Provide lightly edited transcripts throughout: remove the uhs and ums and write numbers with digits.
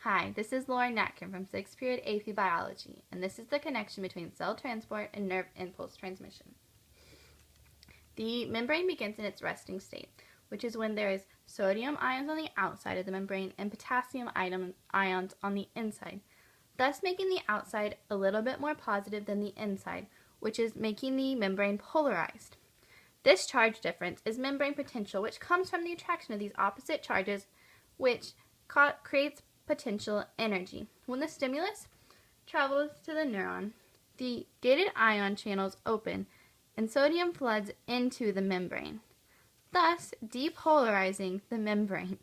Hi, this is Natkin from 6th period AP Biology, and this is the connection between cell transport and nerve impulse transmission. The membrane begins in its resting state, which is when there is sodium ions on the outside of the membrane and potassium ions on the inside, thus making the outside a little bit more positive than the inside, which is making the membrane polarized. This charge difference is membrane potential, which comes from the attraction of these opposite charges, which creates potential energy. When the stimulus travels to the neuron, the gated ion channels open and sodium floods into the membrane, thus depolarizing the membrane.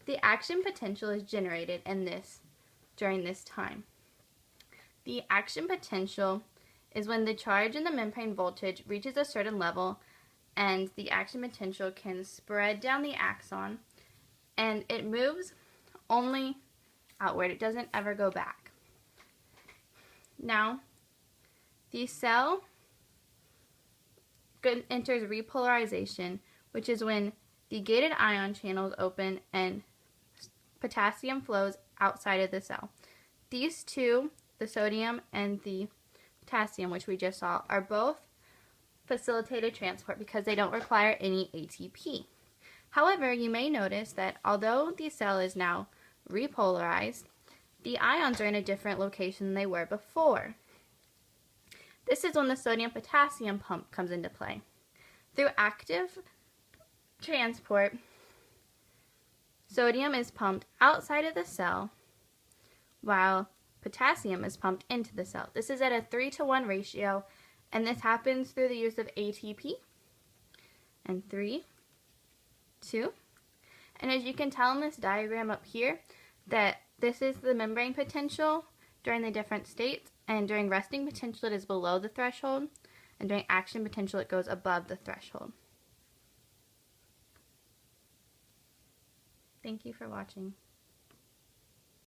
The action potential is generated during this time. The action potential is when the charge in the membrane voltage reaches a certain level, and the action potential can spread down the axon, and it moves only outward. It doesn't ever go back. Now, the cell enters repolarization, which is when the gated ion channels open and potassium flows outside of the cell. These two, the sodium and the potassium, which we just saw, are both facilitated transport because they don't require any ATP. However, you may notice that although the cell is now repolarized, the ions are in a different location than they were before. This is when the sodium-potassium pump comes into play. Through active transport, sodium is pumped outside of the cell while potassium is pumped into the cell. This is at a 3-to-1 ratio, and this happens through the use of ATP. And 3, 2. And as you can tell in this diagram up here, that this is the membrane potential during the different states, and during resting potential it is below the threshold, and during action potential it goes above the threshold. Thank you for watching.